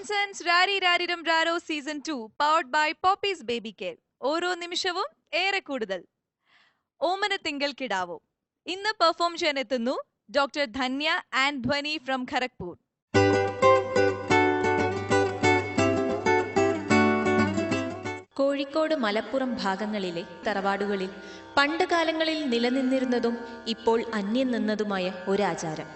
Nonsense Rari Rariram Raro season 2 powered by Poppees baby care. ഓരോ നിമിഷവും ഏറെ കൂടുതൽ. ഓമന തിങ്കൾ കിടാവോ ഇന്ന് പെർഫോം ചെയ്യാൻ എത്തുന്നു doctor Dhanya and Dhwani from Kharagpur. Kozhikode Malappuram ഭാഗങ്ങളിലെ തറവാടുകളിൽ പണ്ട് കാലങ്ങളിൽ നിലനിന്നിരുന്നതും ഇപ്പോൾ അന്യം നിന്നതുമായ ഒരാചാരം.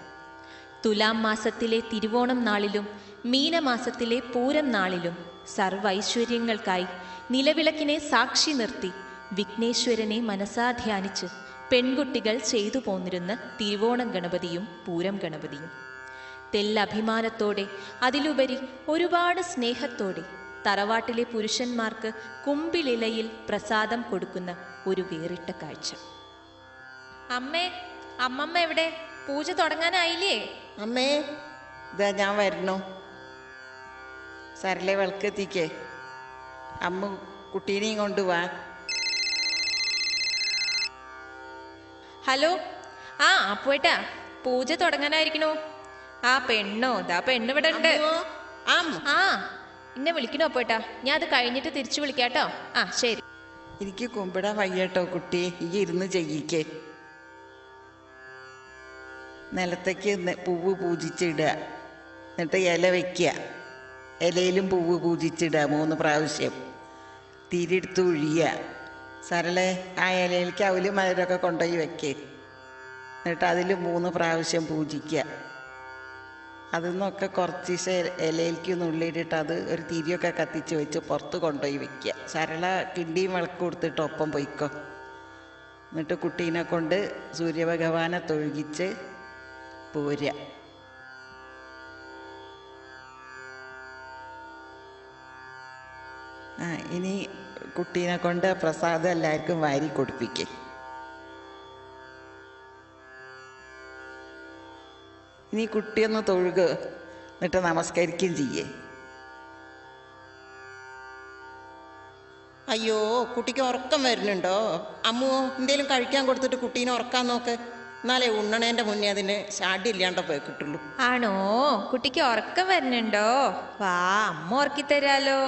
തുലാം മാസത്തിലെ തിരുവോണം നാളിലും മീനമാസത്തിലെ പൂരം നാളിലും സർവൈശ്വര്യങ്ങൾക്കായി നിലവിളക്കിനെ സാക്ഷി നിർത്തി വിഘ്നേശ്വരനെ മനസാധ്യാനിച്ച് പെൺകുട്ടികൾ ചെയ്തു പോന്നിരുന്ന തിരുവോണം ഗണപതിയും പൂരം ഗണപതിയും തെല്ലഭിമാനത്തോടെ, അതിലുപരി ഒരുപാട് സ്നേഹത്തോടെ തറവാട്ടിലെ പുരുഷന്മാർക്ക് കുമ്പിളിലയിൽ പ്രസാദം കൊടുക്കുന്ന ഒരു വേറിട്ട കാഴ്ച. അമ്മേ, അമ്മമ്മ എവിടെ? പൂജ തുടങ്ങാനായില്ലേ? അമ്മേ, ഇതാ ഞാൻ വരണു. സരളെ വിളക്കെത്തിക്കേ. അമ്മ കുട്ടീനെയും കൊണ്ടുപോവാ. ഹലോ, അപ്പുവേട്ടാ, പൂജ തുടങ്ങാനായിരിക്കണോ? പെണ്ണോ? ഇതാ പെണ്ണ് ഇവിടെ ഉണ്ട്. എന്നെ വിളിക്കണോ അപ്പുവേട്ടാ? ഞാൻ അത് കഴിഞ്ഞിട്ട് തിരിച്ചു വിളിക്കാട്ടോ. ശരി. എനിക്ക് കുമ്പിടാൻ വയ്യട്ടോ കുട്ടി, ഈ ഇരുന്ന് ചെയ്യിക്കേ. നിലത്തേക്ക് പൂവ് പൂജിച്ചിടുക, എന്നിട്ട് ഇല വയ്ക്കുക. ഇലയിലും പൂവ് പൂജിച്ചിടുക 3 പ്രാവശ്യം. തിരിയെടുത്ത് ഒഴിയുക. സരളെ ആ ഇലയിലേക്ക് അവല് മധുരമൊക്കെ കൊണ്ടുപോയി വയ്ക്കേ. എന്നിട്ട് അതിൽ 3 പ്രാവശ്യം പൂജിക്കുക. അതിൽ നിന്നൊക്കെ കുറച്ച് ഇലയിലേക്ക് നുള്ളിയിട്ടിട്ട് അത് ഒരു തിരിയൊക്കെ കത്തിച്ച് വെച്ച് പുറത്ത് കൊണ്ടുപോയി വയ്ക്കുക. സരള കിണ്ടിയും വിളക്ക് കൊടുത്തിട്ട് ഒപ്പം പൊയ്ക്കോ. എന്നിട്ട് കുട്ടീനെ കൊണ്ട് സൂര്യഭഗവാനെ തൊഴുകിച്ച് പോരുക. ഇനി കുട്ടീനെ കൊണ്ട് പ്രസാദം എല്ലാവർക്കും വാരി കൊടുപ്പിക്കേ. ഇനി കുട്ടിയൊന്ന് തൊഴുക, എന്നിട്ട് നമസ്കരിക്കുകയും ചെയ്യേ. അയ്യോ, കുട്ടിക്ക് ഉറക്കം വരുന്നുണ്ടോ? അമ്മുവോ, എന്തേലും കഴിക്കാൻ കൊടുത്തിട്ട് കുട്ടീനെ ഉറക്കാൻ നോക്ക്. എന്നാലേ ഉണ്ണണേൻ്റെ മുന്നേ അതിന് ഷാഡില്ലാണ്ടോ പോയി കിട്ടുള്ളൂ. ആണോ? കുട്ടിക്ക് ഉറക്കം വരുന്നുണ്ടോ? വാ, അമ്മ ഉറക്കി തരാലോ.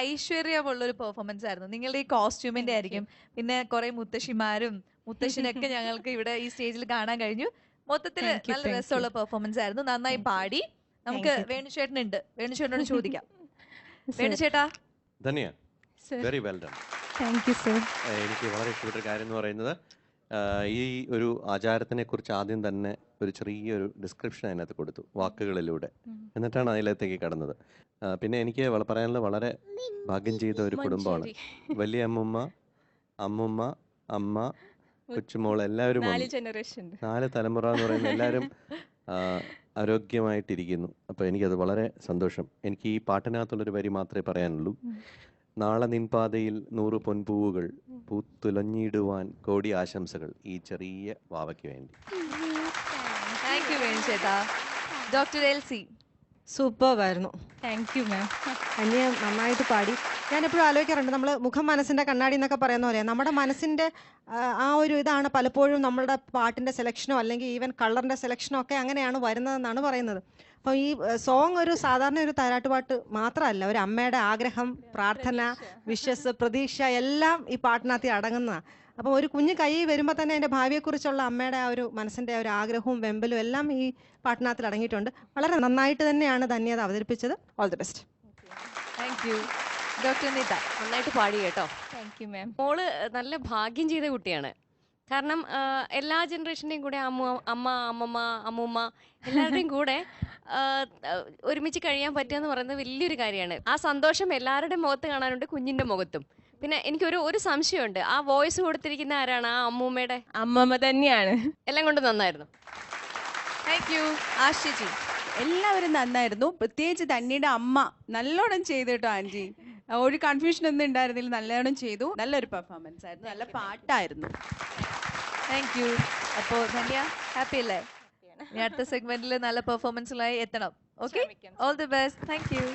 ഐശ്വര്യമുള്ള ഒരു പെർഫോമൻസ് ആയിരുന്നു. നിങ്ങളുടെ ഈ കോസ്റ്റ്യൂമിന്റെ ആയിരിക്കും, പിന്നെ കുറെ മുത്തശ്ശിമാരും മുത്തശ്ശിനൊക്കെ ഞങ്ങൾക്ക് ഇവിടെ ഈ സ്റ്റേജിൽ കാണാൻ കഴിഞ്ഞു. മൊത്തത്തിൽ നല്ല രസമുള്ള പെർഫോമൻസ് ആയിരുന്നു. നന്നായി പാടി. നമുക്ക് വേണുചേട്ടനുണ്ട്, വേണുചേട്ടനോട് ചോദിക്കാം. വേണുചേട്ടാ. Dhanya, very well done. Thank you sir. എനിക്ക് വളരെ ഇഷ്ടപ്പെട്ട കാര്യം എന്ന് പറയുന്നത് ഈ ഒരു ആചാരത്തിനെ കുറിച്ച് ആദ്യം തന്നെ ഒരു ചെറിയൊരു ഡിസ്ക്രിപ്ഷൻ അതിനകത്ത് കൊടുത്തു വാക്കുകളിലൂടെ, എന്നിട്ടാണ് അതിലേക്ക് കടന്നത്. പിന്നെ എനിക്ക് പറയാനുള്ളത് വളരെ ഭാഗ്യം ചെയ്ത ഒരു കുടുംബമാണ്. വലിയ അമ്മുമ്മ, അമ്മുമ്മ, അമ്മ, കൊച്ചുമോൾ എല്ലാവരും 4 തലമുറ എന്ന് പറയുന്ന എല്ലാവരും ആരോഗ്യമായിട്ടിരിക്കുന്നു. അപ്പോൾ എനിക്കത് വളരെ സന്തോഷം. എനിക്ക് ഈ പാട്ടിനകത്തുള്ളൊരു വരി മാത്രമേ പറയാനുള്ളൂ. നാളെ നിൻപാതയിൽ 100 പൊൻപൂവുകൾ പൂത്തുലഞ്ഞിടുവാൻ കോടി ആശംസകൾ ഈ ചെറിയ വാവയ്ക്ക് വേണ്ടി. താങ്ക് യു വേണുചേട്ടാ. ഡോക്ടർ എൽസി. സൂപ്പർവായിരുന്നു. Thank you ma'am. ധന്യ നന്നായിട്ട് പാടി. ഞാൻ എപ്പോഴും ആലോചിക്കാറുണ്ട്, നമ്മൾ മുഖം മനസ്സിൻ്റെ കണ്ണാടി എന്നൊക്കെ പറയുന്ന പോലെ നമ്മുടെ മനസ്സിൻ്റെ ആ ഒരു ഇതാണ് പലപ്പോഴും നമ്മളുടെ പാട്ടിൻ്റെ സെലക്ഷനോ അല്ലെങ്കിൽ ഈവൻ കളറിൻ്റെ സെലക്ഷനോ ഒക്കെ അങ്ങനെയാണ് വരുന്നതെന്നാണ് പറയുന്നത്. അപ്പോൾ ഈ സോങ് ഒരു സാധാരണ ഒരു താരാട്ടുപാട്ട് മാത്രമല്ല, ഒരു അമ്മയുടെ ആഗ്രഹം, പ്രാർത്ഥന, വിശ്വസ്, പ്രതീക്ഷ എല്ലാം ഈ പാട്ടിനകത്ത് അടങ്ങുന്നതാണ്. അപ്പോൾ ഒരു കുഞ്ഞ് കൈ വരുമ്പോൾ തന്നെ അതിൻ്റെ ഭാവിയെക്കുറിച്ചുള്ള അമ്മയുടെ ആ ഒരു മനസ്സിൻ്റെ ഒരു ആഗ്രഹവും വെമ്പലും എല്ലാം ഈ പാട്ടിനകത്തിൽ അടങ്ങിയിട്ടുണ്ട്. വളരെ നന്നായിട്ട് തന്നെയാണ് ധന്യത അവതരിപ്പിച്ചത്. All the best. Thank you. Doctor Nitha. നന്നായിട്ട് പാടി കേട്ടോ. Thank you ma'am. മോള് നല്ല ഭാഗ്യം ചെയ്ത കുട്ടിയാണ്. കാരണം എല്ലാ ജനറേഷൻ്റെയും കൂടെ അമ്മ, അമ്മമ്മ, അമ്മൂമ്മ എല്ലാവരുടെയും കൂടെ ഒരുമിച്ച് കഴിയാൻ പറ്റുക എന്ന് പറയുന്നത് വലിയൊരു കാര്യമാണ്. ആ സന്തോഷം എല്ലാവരുടെയും മുഖത്ത് കാണാനുണ്ട്, കുഞ്ഞിൻ്റെ മുഖത്തും. പിന്നെ എനിക്കൊരു സംശയമുണ്ട്, ആ വോയിസ് കൊടുത്തിരിക്കുന്ന ആരാണ്? ആ അമ്മൂമ്മയുടെ അമ്മമ്മ തന്നെയാണ്. എല്ലാം കൊണ്ട് നന്നായിരുന്നു. Thank you. ആശിജി. എല്ലാവരും നന്നായിരുന്നു. പ്രത്യേകിച്ച് ധന്യയുടെ അമ്മ നല്ലോണം ചെയ്തു കേട്ടോ ആൻറ്റി. ഒരു കൺഫ്യൂഷൻ ഒന്നും ഉണ്ടായിരുന്നില്ല, നല്ലോണം ചെയ്തു. നല്ലൊരു പെർഫോമൻസ് ആയിരുന്നു, നല്ല പാട്ടായിരുന്നു. Thank you. അപ്പോൾ ധന്യ ഹാപ്പി അല്ലേ? ഇനി അടുത്ത സെഗ്മെന്റിൽ നല്ല പെർഫോമൻസുകളായി എത്തണം. Okay, all the best. Thank U.